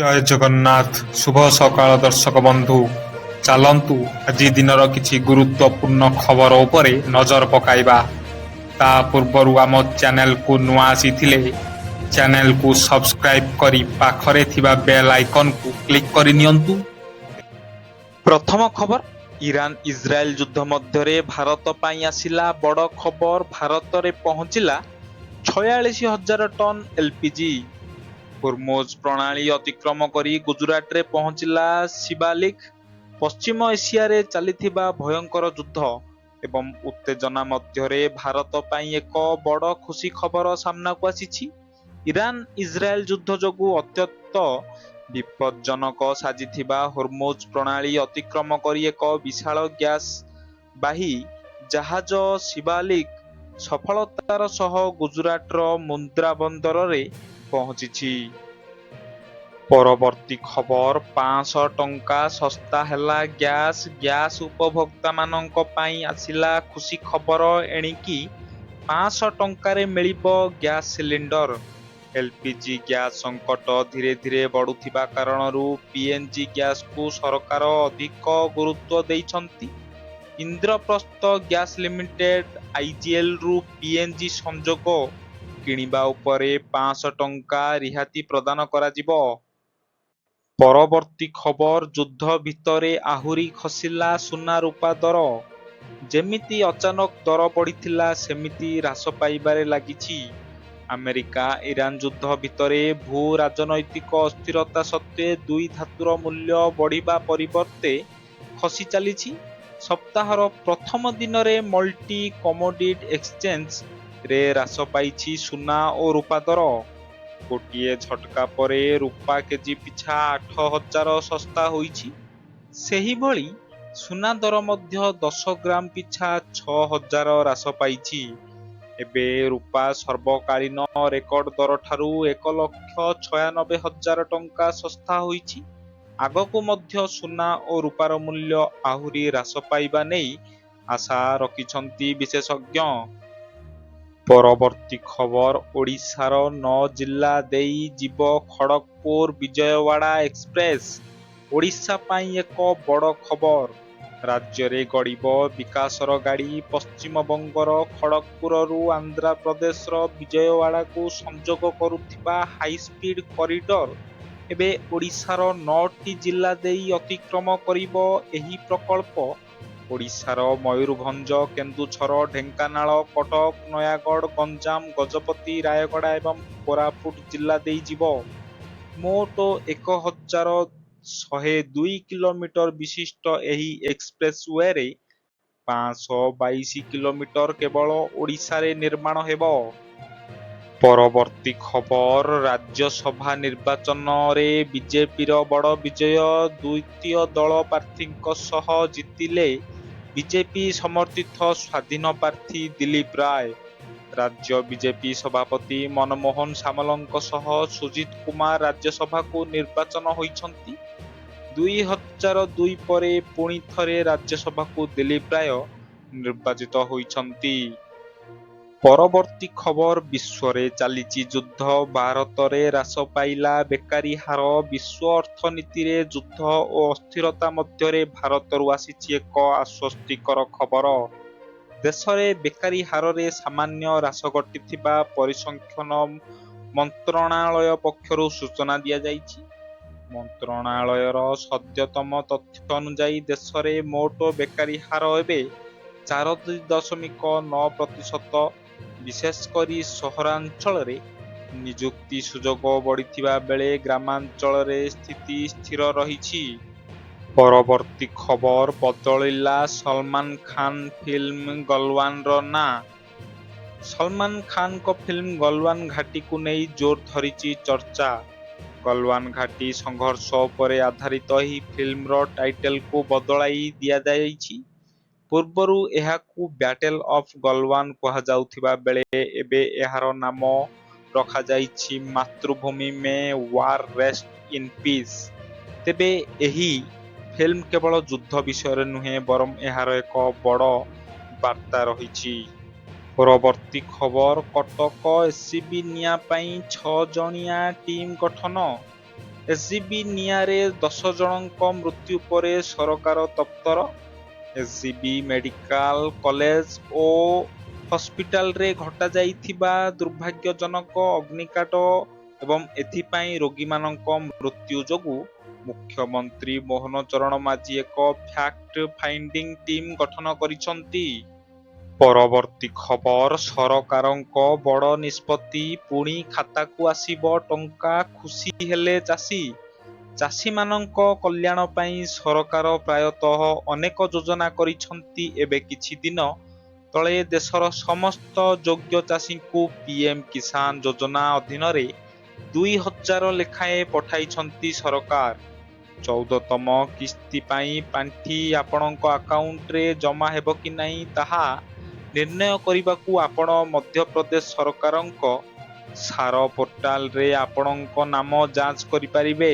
ଜୟ ଜଗନ୍ନାଥ। ଶୁଭ ସକାଳ ଦର୍ଶକ ବନ୍ଧୁ। ଚାଲନ୍ତୁ ଆଜି ଦିନର କିଛି ଗୁରୁତ୍ୱପୂର୍ଣ୍ଣ ଖବର ଉପରେ ନଜର ପକାଇବା। ତା ପୂର୍ବରୁ ଆମ ଚ୍ୟାନେଲକୁ ନୂଆ ଆସିଥିଲେ ଚ୍ୟାନେଲକୁ ସବସ୍କ୍ରାଇବ୍ କରି ପାଖରେ ଥିବା ବେଲ୍ ଆଇକନକୁ କ୍ଲିକ୍ କରି ନିଅନ୍ତୁ। ପ୍ରଥମ ଖବର, ଇରାନ ଇସ୍ରାଏଲ ଯୁଦ୍ଧ ମଧ୍ୟରେ ଭାରତ ପାଇଁ ଆସିଲା ବଡ଼ ଖବର। ଭାରତରେ ପହଞ୍ଚିଲା 46,000 ଟନ୍ ଏଲ୍‌ପିଜି। ହୁର୍ମୁଜ ପ୍ରଣାଳୀ ଅତିକ୍ରମ କରି ଗୁଜରାଟରେ ପହଞ୍ଚିଲା ଶିବାଲିକ୍। ପଶ୍ଚିମ ଏସିଆରେ ଚାଲିଥିବା ଭୟଙ୍କର ଯୁଦ୍ଧ ଏବଂ ଉତ୍ତେଜନା ମଧ୍ୟରେ ଭାରତ ପାଇଁ ଏକ ବଡ଼ ଖୁସି ଖବର ସାମ୍ନାକୁ ଆସିଛି। ଇରାନ ଇସ୍ରାଏଲ ଯୁଦ୍ଧ ଯୋଗୁଁ ଅତ୍ୟନ୍ତ ବିପଜ୍ଜନକ ସାଜିଥିବା ହୁର୍ମୁଜ ପ୍ରଣାଳୀ ଅତିକ୍ରମ କରି ଏକ ବିଶାଳ ଗ୍ୟାସ୍ ବାହୀ ଜାହାଜ ଶିବାଲିକ୍ ସଫଳତାର ସହ ଗୁଜରାଟର ମୁନ୍ଦ୍ରା ବନ୍ଦରରେ ପହଞ୍ଚିଛି। ପରବର୍ତ୍ତୀ ଖବର, 500 ଟଙ୍କା ଶସ୍ତା ହେଲା ଗ୍ୟାସ୍। ଗ୍ୟାସ୍ ଉପଭୋକ୍ତାମାନଙ୍କ ପାଇଁ ଆସିଲା ଖୁସି ଖବର। ଏଣିକି 500 ଟଙ୍କାରେ ମିଳିବ ଗ୍ୟାସ୍ ସିଲିଣ୍ଡର। ଏଲ୍‌ପିଜି ଗ୍ୟାସ୍ ସଂକଟ ଧୀରେ ଧୀରେ ବଢୁଥିବା କାରଣରୁ ପିଏନ୍‌ଜି ଗ୍ୟାସ୍‌କୁ ସରକାର ଅଧିକ ଗୁରୁତ୍ୱ ଦେଇଛନ୍ତି। ଇନ୍ଦ୍ରପ୍ରସ୍ଥ ଗ୍ୟାସ୍ ଲିମିଟେଡ୍ ଆଇଜିଏଲ୍‌ରୁ ପିଏନ୍‌ଜି ସଂଯୋଗ କିଣିବା ଉପରେ 500 ଟଙ୍କା ରିହାତି ପ୍ରଦାନ କରାଯିବ। ପରବର୍ତ୍ତୀ ଖବର, ଯୁଦ୍ଧ ଭିତରେ ଆହୁରି ଖସିଲା ସୁନା ରୂପା ଦର। ଯେମିତି ଅଚାନକ ଦର ବଢ଼ିଥିଲା ସେମିତି ହ୍ରାସ ପାଇବାରେ ଲାଗିଛି। ଆମେରିକା ଇରାନ ଯୁଦ୍ଧ ଭିତରେ ଭୂ ରାଜନୈତିକ ଅସ୍ଥିରତା ସତ୍ତ୍ୱେ ଦୁଇ ଧାତୁର ମୂଲ୍ୟ ବଢ଼ିବା ପରିବର୍ତ୍ତେ ଖସି ଚାଲିଛି। ସପ୍ତାହର ପ୍ରଥମ ଦିନରେ ମଲ୍ଟି କମୋଡିଟି ଏକ୍ସଚେଞ୍ଜରେ ହ୍ରାସ ପାଇଛି ସୁନା ଓ ରୂପା ଦର। ଗୋଟିଏ ଝଟକା ପରେ ରୂପା କେଜି ପିଛା 8,000 ଶସ୍ତା ହୋଇଛି। ସେହିଭଳି ସୁନା ଦର ମଧ୍ୟ 10 ଗ୍ରାମ ପିଛା 6,000 ହ୍ରାସ ପାଇଛି। ଏବେ ରୂପା ସର୍ବକାଳୀନ ରେକର୍ଡ ଦରଠାରୁ 1,96,000 ଟଙ୍କା ଶସ୍ତା ହୋଇଛି। ଆଗକୁ ମଧ୍ୟ ସୁନା ଓ ରୂପାର ମୂଲ୍ୟ ଆହୁରି ହ୍ରାସ ପାଇବା ନେଇ ଆଶା ରଖିଛନ୍ତି ବିଶେଷଜ୍ଞ। ପରବର୍ତ୍ତୀ ଖବର, ଓଡ଼ିଶାର 9 ଜିଲ୍ଲା ଦେଇ ଯିବ ଖଡ଼ଗପୁର ବିଜୟୱାଡ଼ା ଏକ୍ସପ୍ରେସ୍। ଓଡ଼ିଶା ପାଇଁ ଏକ ବଡ଼ ଖବର। ରାଜ୍ୟରେ ଗଡ଼ିବ ବିକାଶର ଗାଡ଼ି। ପଶ୍ଚିମବଙ୍ଗର ଖଡ଼ଗପୁରରୁ ଆନ୍ଧ୍ରପ୍ରଦେଶର ବିଜୟୱାଡ଼ାକୁ ସଂଯୋଗ କରୁଥିବା ହାଇସ୍ପିଡ୍ କରିଡର ଏବେ ଓଡ଼ିଶାର 9ଟି ଜିଲ୍ଲା ଦେଇ ଅତିକ୍ରମ କରିବ। ଏହି ପ୍ରକଳ୍ପ ଓଡ଼ିଶାର ମୟୂରଭଞ୍ଜ, କେନ୍ଦୁଝର, ଢେଙ୍କାନାଳ, କଟକ, ନୟାଗଡ଼, ଗଞ୍ଜାମ, ଗଜପତି, ରାୟଗଡ଼ା ଏବଂ କୋରାପୁଟ ଜିଲ୍ଲା ଦେଇ ଯିବ। ମୋଟ 1,102 କିଲୋମିଟର ବିଶିଷ୍ଟ ଏହି ଏକ୍ସପ୍ରେସୱେରେ 522 କିଲୋମିଟର କେବଳ ଓଡ଼ିଶାରେ ନିର୍ମାଣ ହେବ। ପରବର୍ତ୍ତୀ ଖବର, ରାଜ୍ୟସଭା ନିର୍ବାଚନରେ ବିଜେପିର ବଡ଼ ବିଜୟ। ଦ୍ୱିତୀୟ ଦଳ ପ୍ରାର୍ଥୀଙ୍କ ସହ ଜିତିଲେ ବିଜେପି ସମର୍ଥିତ ସ୍ୱାଧୀନ ପ୍ରାର୍ଥୀ ଦିଲ୍ଲୀପ ରାୟ। ରାଜ୍ୟ ବିଜେପି ସଭାପତି ମନମୋହନ ସାମଲଙ୍କ ସହ ସୁଜିତ କୁମାର ରାଜ୍ୟସଭାକୁ ନିର୍ବାଚନ ହୋଇଛନ୍ତି। 2002 ପରେ ପୁଣି ଥରେ ରାଜ୍ୟସଭାକୁ ଦିଲ୍ଲୀପ ରାୟ ନିର୍ବାଚିତ ହୋଇଛନ୍ତି। ପରବର୍ତ୍ତୀ ଖବର, ବିଶ୍ୱରେ ଚାଲିଛି ଯୁଦ୍ଧ। ଭାରତରେ ହ୍ରାସ ପାଇଲା ବେକାରୀ ହାର। ବିଶ୍ୱ ଅର୍ଥନୀତିରେ ଯୁଦ୍ଧ ଓ ଅସ୍ଥିରତା ମଧ୍ୟରେ ଭାରତରୁ ଆସିଛି ଏକ ଆଶ୍ୱସ୍ତିକର ଖବର। ଦେଶରେ ବେକାରୀ ହାରରେ ସାମାନ୍ୟ ହ୍ରାସ ଘଟିଥିବା ପରିସଂଖ୍ୟାନ ମନ୍ତ୍ରଣାଳୟ ପକ୍ଷରୁ ସୂଚନା ଦିଆଯାଇଛି। ମନ୍ତ୍ରଣାଳୟର ସଦ୍ୟତମ ତଥ୍ୟ ଅନୁଯାୟୀ ଦେଶରେ ମୋଟ ବେକାରୀ ହାର ଏବେ 4.9%। ବିଶେଷ କରି ସହରାଞ୍ଚଳରେ ନିଯୁକ୍ତି ସୁଯୋଗ ବଢ଼ିଥିବା ବେଳେ ଗ୍ରାମାଞ୍ଚଳରେ ସ୍ଥିତି ସ୍ଥିର ରହିଛି। ପରବର୍ତ୍ତୀ ଖବର, ବଦଳିଲା ସଲମାନ ଖାନ ଫିଲ୍ମ ଗଲୱାନର ନାଁ। ସଲମାନ ଖାନଙ୍କ ଫିଲ୍ମ ଗଲୱାନ ଘାଟିକୁ ନେଇ ଜୋର ଧରିଛି ଚର୍ଚ୍ଚା। ଗଲୱାନ ଘାଟି ସଂଘର୍ଷ ଉପରେ ଆଧାରିତ ଏହି ଫିଲ୍ମର ଟାଇଟେଲକୁ ବଦଳାଇ ଦିଆଯାଇଛି। ପୂର୍ବରୁ ଏହାକୁ ବ୍ୟାଟେଲ ଅଫ୍ ଗଲୱାନ କୁହାଯାଉଥିବା ବେଳେ ଏବେ ଏହାର ନାମ ରଖାଯାଇଛି ମାତୃଭୂମି May war rest in peace. ତେବେ ଏହି ଫିଲ୍ମ କେବଳ ଯୁଦ୍ଧ ବିଷୟରେ ନୁହେଁ ବରଂ ଏହାର ଏକ ବଡ଼ ବାର୍ତ୍ତା ରହିଛି। ପରବର୍ତ୍ତୀ ଖବର, କଟକ ଏସ୍ସିବି ନିଆଁ ପାଇଁ 6 ଜଣିଆ ଟିମ୍ ଗଠନ। ଏସ୍ଜିବି ନିଆଁରେ 10 ଜଣଙ୍କ ମୃତ୍ୟୁ ପରେ ସରକାର ତତ୍ପର। ଏସ୍ଜିବି ମେଡିକାଲ କଲେଜ ଓ ହସ୍ପିଟାଲରେ ଘଟାଯାଇଥିବା ଦୁର୍ଭାଗ୍ୟଜନକ ଅଗ୍ନିକାଣ୍ଡ ଏବଂ ଏଥିପାଇଁ ରୋଗୀମାନଙ୍କ ମୃତ୍ୟୁ ଯୋଗୁଁ ମୁଖ୍ୟମନ୍ତ୍ରୀ ମୋହନ ଚରଣ ମାଝୀ ଏକ ଫ୍ୟାକ୍ଟ ଫାଇଣ୍ଡିଂ ଟିମ୍ ଗଠନ କରିଛନ୍ତି। ପରବର୍ତ୍ତୀ ଖବର ସରକାରଙ୍କ ବଡ଼ ନିଷ୍ପତ୍ତି, ପୁଣି ଖାତାକୁ ଆସିବ ଟଙ୍କା, ଖୁସି ହେଲେ ଚାଷୀ। ଚାଷୀମାନଙ୍କ କଲ୍ୟାଣ ପାଇଁ ସରକାର ପ୍ରାୟତଃ ଅନେକ ଯୋଜନା କରିଛନ୍ତି। ଏବେ କିଛି ଦିନ ତଳେ ଦେଶର ସମସ୍ତ ଯୋଗ୍ୟ ଚାଷୀଙ୍କୁ ପିଏମ୍ କିଷାନ ଯୋଜନା ଅଧୀନରେ 2,000 ଲେଖାଏଁ ପଠାଇଛନ୍ତି ସରକାର। 14ତମ କିସ୍ତି ପାଇଁ ପାଣ୍ଠି ଆପଣଙ୍କ ଆକାଉଣ୍ଟରେ ଜମା ହେବ କି ନାହିଁ ତାହା ନିର୍ଣ୍ଣୟ କରିବାକୁ ଆପଣ ମଧ୍ୟପ୍ରଦେଶ ସରକାରଙ୍କ ସାର ପୋର୍ଟାଲରେ ଆପଣଙ୍କ ନାମ ଯାଞ୍ଚ କରିପାରିବେ।